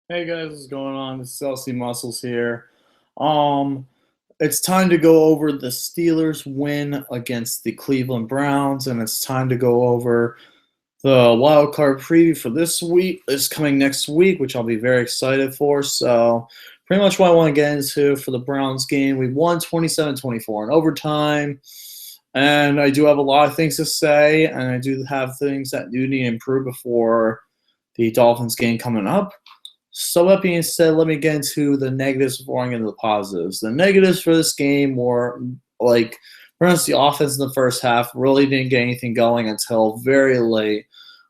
Hey guys, what's going on? This is Celsi Muscles here. Um, it's time to go over the Steelers win against the Cleveland Browns, and it's time to go over the wild card preview for this week. It's coming next week, which I'll be very excited for. So, pretty much what I want to get into for the Browns game. We won 27-24 in overtime, and I do have a lot of things to say, and I do have things that do need to improve before the Dolphins game coming up. So that being said, let me get into the negatives before I get into the positives. The negatives for this game were like, for instance, the offense in the first half really didn't get anything going until very late.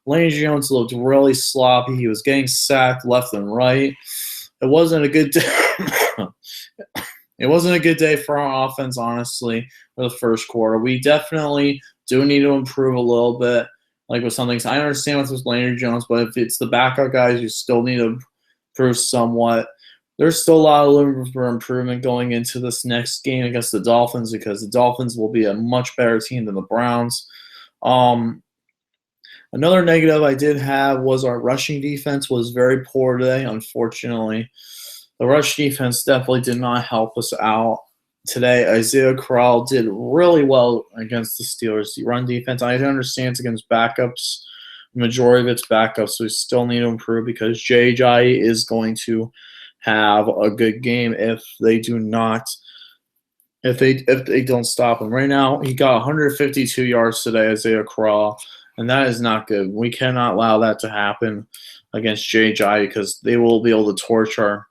Lane Jones looked really sloppy. He was getting sacked left and right. It wasn't a good day. It wasn't a good day for our offense, honestly, for the first quarter. We definitely do need to improve a little bit. Like with some things, I understand with Landry Jones, but if it's the backup guys, you still need to improve somewhat. There's still a lot of room for improvement going into this next game against the Dolphins because the Dolphins will be a much better team than the Browns. Um, Another negative I did have was our rushing defense was very poor today, unfortunately. The rush defense definitely did not help us out today. Isaiah Crowell did really well against the Steelers. The run defense, I understand it's against backups. The majority of it's backups, so we still need to improve because JJ is going to have a good game if they do not if they don't stop him. Right now, he got 152 yards today, Isaiah Crowell, and that is not good. We cannot allow that to happen against JJ because they will be able to torture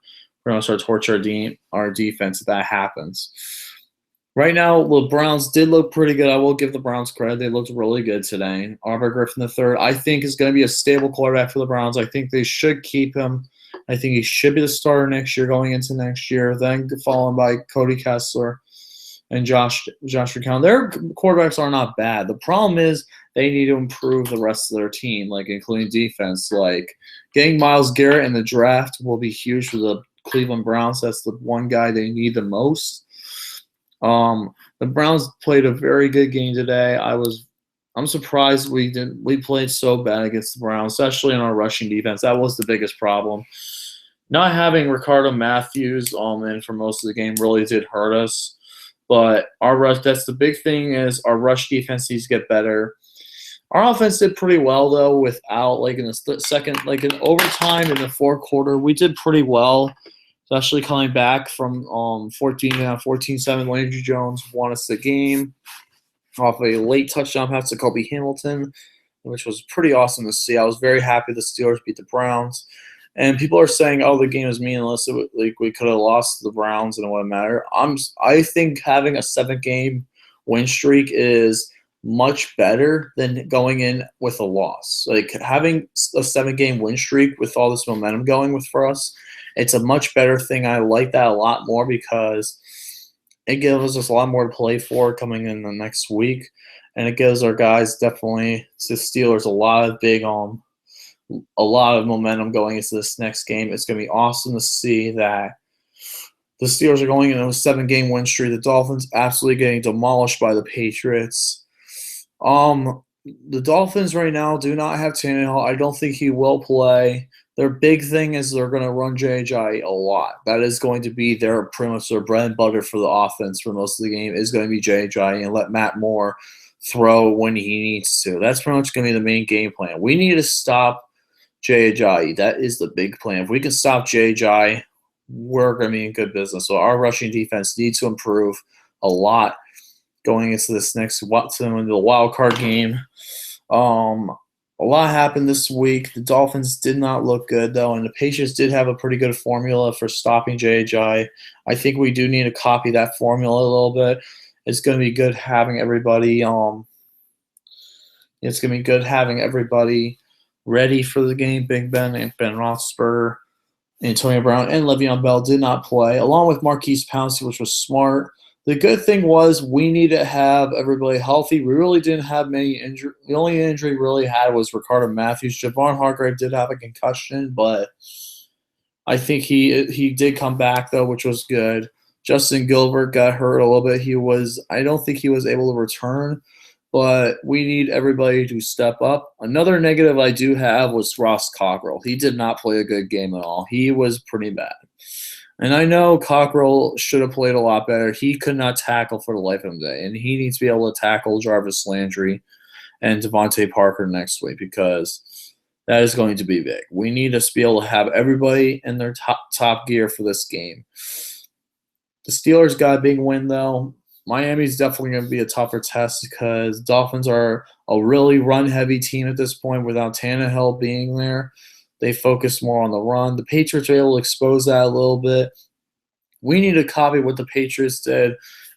our defense if that happens. Right now, the Browns did look pretty good. I will give the Browns credit. They looked really good today. Arbor Griffin III, I think, is going to be a stable quarterback for the Browns. I think they should keep him. I think he should be the starter next year, going into next year. Then followed by Cody Kessler and Josh McCown. Their quarterbacks are not bad. The problem is they need to improve the rest of their team, like including defense. Like getting Myles Garrett in the draft will be huge for the Cleveland Browns. That's the one guy they need the most. The Browns played a very good game today. I'm surprised we played so bad against the Browns, especially in our rushing defense. That was the biggest problem. Not having Ricardo Matthews in for most of the game really did hurt us. But our rush, that's the big thing, is our rush defense needs to get better. Our offense did pretty well though, without like in the second, like in overtime in the fourth quarter, we did pretty well, especially coming back from 14-7. Landry Jones won us the game off a late touchdown pass to Kobe Hamilton, which was pretty awesome to see. I was very happy the Steelers beat the Browns. And people are saying, "Oh, the game is meaningless. Like we could have lost to the Browns, and it wouldn't matter." I think having a 7-game win streak is much better than going in with a loss. Like having a 7-game win streak with all this momentum going with for us, it's a much better thing. I like that a lot more because it gives us a lot more to play for coming in the next week, and it gives our guys definitely the Steelers a lot of momentum going into this next game. It's going to be awesome to see that the Steelers are going into a 7-game win streak. The Dolphins absolutely getting demolished by the Patriots. The Dolphins right now do not have Tannehill. I don't think he will play. Their big thing is they're going to run JJ a lot. That is going to be pretty much their bread and butter for the offense for most of the game is going to be JJ and let Matt Moore throw when he needs to. That's pretty much going to be the main game plan. We need to stop JJ. That is the big plan. If we can stop JJ, we're going to be in good business. So our rushing defense needs to improve a lot going into this into the wild card game. A lot happened this week. The Dolphins did not look good though, and the Patriots did have a pretty good formula for stopping JJ. I think we do need to copy that formula a little bit. It's going to be good having everybody. It's going to be good having everybody ready for the game. Big Ben and Ben Roethlisberger, Antonio Brown, and Le'Veon Bell did not play, along with Marquise Pouncey, which was smart. The good thing was we need to have everybody healthy. We really didn't have many injuries. The only injury we really had was Ricardo Matthews. Javon Hargrave did have a concussion, but I think he did come back, though, which was good. Justin Gilbert got hurt a little bit. I don't think he was able to return, but we need everybody to step up. Another negative I do have was Ross Cockrell. He did not play a good game at all. He was pretty bad. And I know Cockrell should have played a lot better. He could not tackle for the life of him today, and he needs to be able to tackle Jarvis Landry and Devontae Parker next week because that is going to be big. We need to be able to have everybody in their top gear for this game. The Steelers got a big win, though. Miami's definitely going to be a tougher test because Dolphins are a really run-heavy team at this point without Tannehill being there. They focus more on the run. The Patriots are able to expose that a little bit. We need to copy what the Patriots did,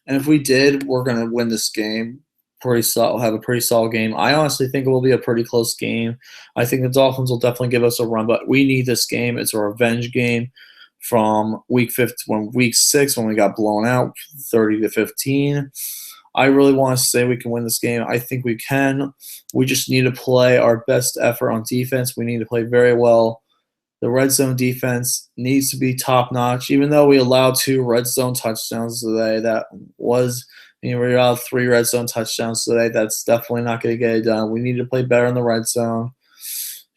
and if we did, we're going to win this game. Have a pretty solid game. I honestly think it will be a pretty close game. I think the Dolphins will definitely give us a run, but we need this game. It's a revenge game from week 6 when we got blown out 30-15. I really want to say we can win this game. I think we can. We just need to play our best effort on defense. We need to play very well. The red zone defense needs to be top notch. Even though we allowed 2 red zone touchdowns today, we allowed 3 red zone touchdowns today. That's definitely not going to get it done. We need to play better in the red zone.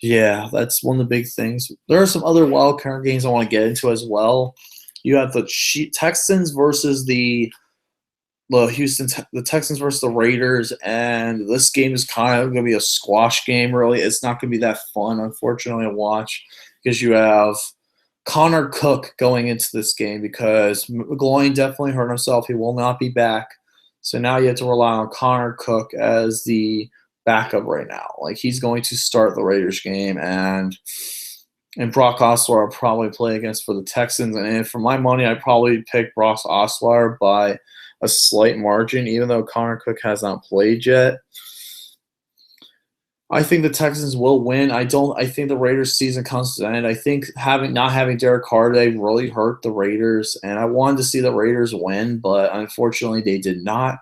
Yeah, that's one of the big things. There are some other wild card games I want to get into as well. You have the Texans versus the Texans versus the Raiders, and this game is kind of going to be a squash game, really. It's not going to be that fun, unfortunately, to watch because you have Connor Cook going into this game because McGloin definitely hurt himself. He will not be back. So now you have to rely on Connor Cook as the backup right now. Like, he's going to start the Raiders game, and Brock Osweiler will probably play against for the Texans. And for my money, I'd probably pick Brock Osweiler by a slight margin, even though Connor Cook has not played yet. I think the Texans will win. I think the Raiders' season comes to an end. I think not having Derek Carr today really hurt the Raiders, and I wanted to see the Raiders win, but unfortunately they did not.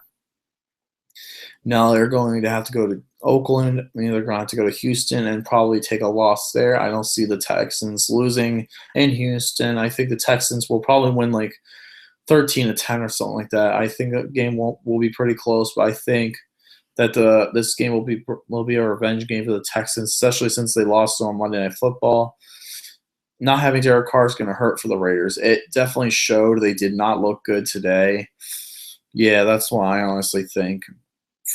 Now they're going to have to go to Oakland. They're going to have to go to Houston and probably take a loss there. I don't see the Texans losing in Houston. I think the Texans will probably win like 13-10 or something like that. I think the game will be pretty close, but I think that this game will be a revenge game for the Texans, especially since they lost on Monday Night Football. Not having Derek Carr is going to hurt for the Raiders. It definitely showed they did not look good today. Yeah, that's what I honestly think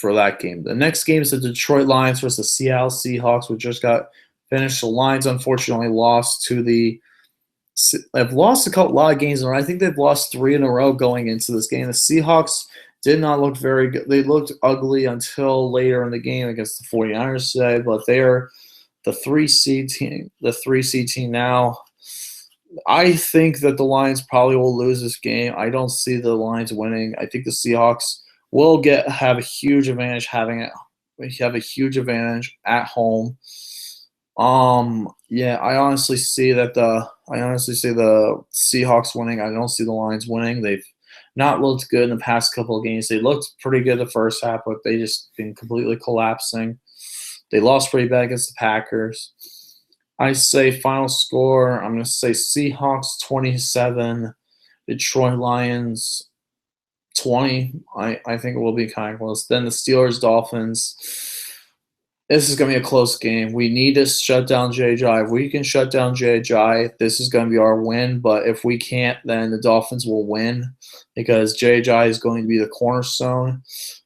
for that game. The next game is the Detroit Lions versus the Seattle Seahawks, which just got finished. The Lions unfortunately lost to the – they've lost a lot of games in a row. I think they've lost 3 in a row going into this game. The Seahawks did not look very good. They looked ugly until later in the game against the 49ers today, but they are the 3-seed team now. I think that the Lions probably will lose this game. I don't see the Lions winning. I think the Seahawks will have a huge advantage have a huge advantage at home. Yeah, I honestly see the Seahawks winning. I don't see the Lions winning. They've not looked good in the past couple of games. They looked pretty good the first half, but they just been completely collapsing. They lost pretty bad against the Packers. I say final score, I'm going to say Seahawks 27, Detroit Lions 20. I think it will be kind of close. Then the Steelers Dolphins. This is going to be a close game. We need to shut down J.J. If we can shut down J.J., this is going to be our win. But if we can't, then the Dolphins will win because J.J. is going to be the cornerstone.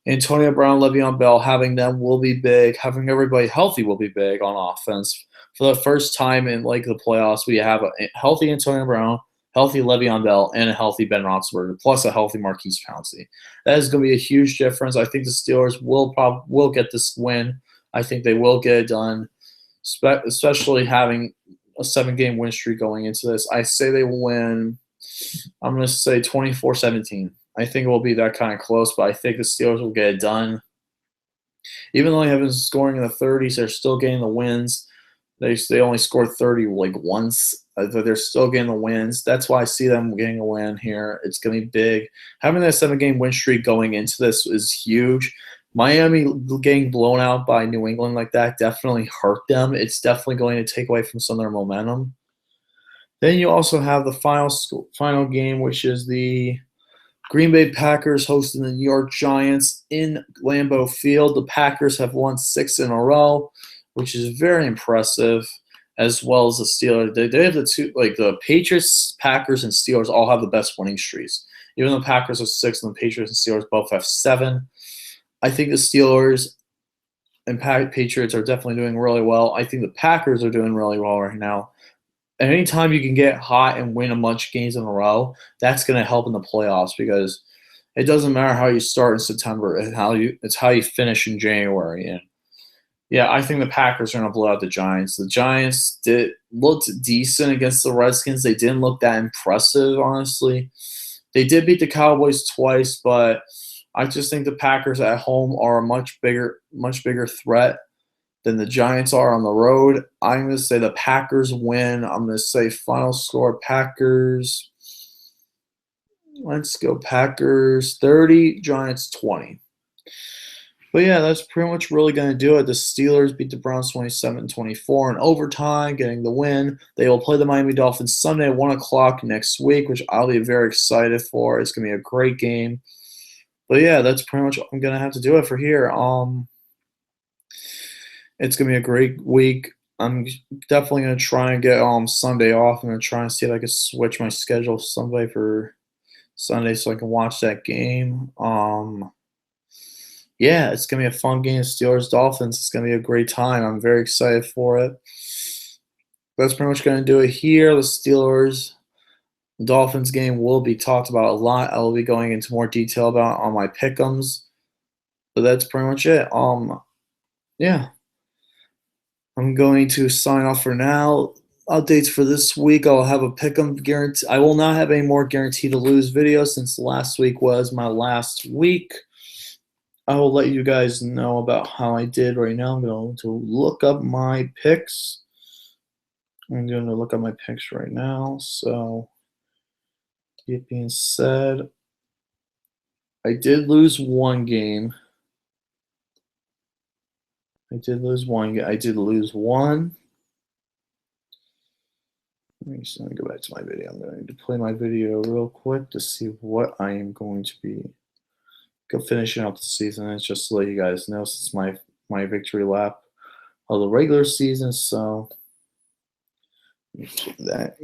Antonio Brown, Le'Veon Bell, having them will be big. Having everybody healthy will be big on offense. For the first time in like the playoffs, we have a healthy Antonio Brown, healthy Le'Veon Bell, and a healthy Ben Roethlisberger, plus a healthy Marquise Pouncey. That is going to be a huge difference. I think the Steelers will get this win. I think they will get it done, especially having a 7-game win streak going into this. I say they will win. I'm going to say 24-17. I think it will be that kind of close, but I think the Steelers will get it done. Even though they haven't been scoring in the 30s, they're still getting the wins. They only scored 30 like once. They're still getting the wins. That's why I see them getting a win here. It's going to be big. Having that 7-game win streak going into this is huge. Miami getting blown out by New England like that definitely hurt them. It's definitely going to take away from some of their momentum. Then you also have the final game, which is the Green Bay Packers hosting the New York Giants in Lambeau Field. The Packers have won 6 in a row, which is very impressive, as well as the Steelers. They have the two, like the Patriots, Packers, and Steelers all have the best winning streaks. Even though the Packers are 6 and the Patriots and Steelers both have 7. I think the Steelers and Patriots are definitely doing really well. I think the Packers are doing really well right now. And anytime you can get hot and win a bunch of games in a row, that's going to help in the playoffs because it doesn't matter how you start in September, it's how you finish in January. And yeah, I think the Packers are going to blow out the Giants. The Giants looked decent against the Redskins. They didn't look that impressive, honestly. They did beat the Cowboys twice, but I just think the Packers at home are a much bigger threat than the Giants are on the road. I'm going to say the Packers win. I'm going to say final score Packers. Let's go Packers 30, Giants 20. But yeah, that's pretty much really going to do it. The Steelers beat the Browns 27-24 in overtime, getting the win. They will play the Miami Dolphins Sunday at 1 o'clock next week, which I'll be very excited for. It's going to be a great game. But yeah, that's pretty much I'm going to have to do it for here. It's going to be a great week. I'm definitely going to try and get Sunday off. I'm going to try and see if I can switch my schedule Sunday for Sunday so I can watch that game. Yeah, it's going to be a fun game. Steelers-Dolphins. It's going to be a great time. I'm very excited for it. That's pretty much going to do it here. The Steelers-Dolphins game will be talked about a lot. I will be going into more detail about on my pick'ems. But that's pretty much it. Yeah. I'm going to sign off for now. Updates for this week, I'll have a pick'em guarantee. I will not have any more guarantee to lose videos since last week was my last week. I will let you guys know about how I did right now. I'm going to look up my picks. I'm going to look up my picks right now. So, it being said, I did lose one game. I did lose one. Let me go back to my video. I'm going to play my video real quick to see what I am going to be finishing up the season. It's just to let you guys know since my victory lap of the regular season. So let me keep that.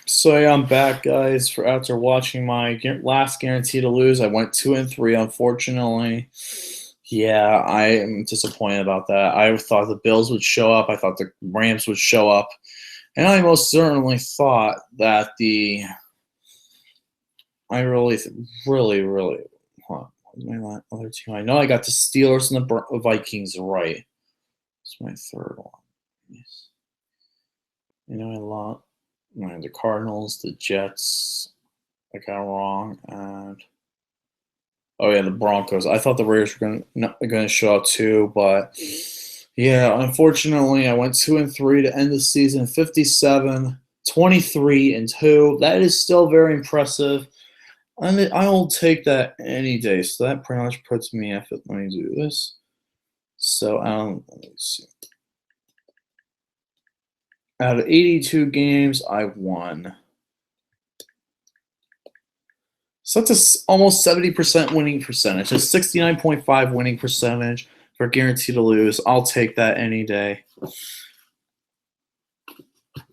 So yeah, I'm back, guys. For after watching my last guarantee to lose, I went 2-3. Unfortunately, yeah, I am disappointed about that. I thought the Bills would show up. I thought the Rams would show up, and I most certainly thought that the. I really. Hold on, my other team. I know I got the Steelers and the Vikings right. It's my third one. Yes. You know, I lost the Cardinals, the Jets. I got it wrong. And oh yeah, the Broncos. I thought the Raiders were gonna show up too, but yeah, unfortunately, I went 2-3 to end the season, 57, 23-2. That is still very impressive. I'll take that any day. So that pretty much puts me at. Let me do this. So let me see. Out of 82 games, I won. So that's almost 70% winning percentage. A 69.5 winning percentage for guaranteed to lose. I'll take that any day.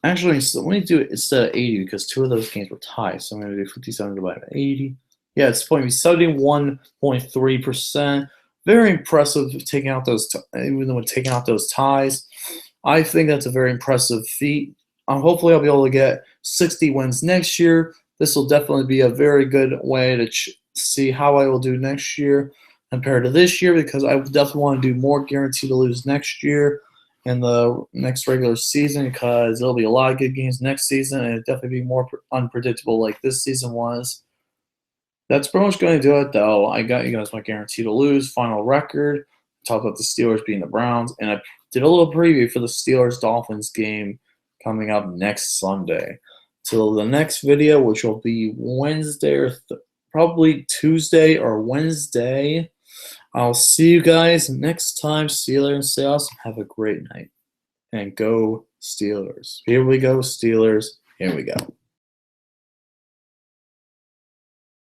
Actually, so let me do it instead of 80 because 2 of those games were ties. So I'm going to do 57 divided by 80. Yeah, it's going to be 71.3%. Very impressive taking out those, even though taking out those ties. I think that's a very impressive feat. Hopefully, I'll be able to get 60 wins next year. This will definitely be a very good way to see how I will do next year compared to this year because I definitely want to do more guaranteed to lose next year in the next regular season because there'll be a lot of good games next season and it'll definitely be more unpredictable like this season was. That's pretty much going to do it, though. I got you guys my guarantee to lose final record. Talked about the Steelers beating the Browns, and I did a little preview for the Steelers-Dolphins game coming up next Sunday. Till the next video, which will be Wednesday or probably Tuesday or Wednesday. I'll see you guys next time. Steelers and stay awesome. Have a great night. And go Steelers. Here we go, Steelers. Here we go.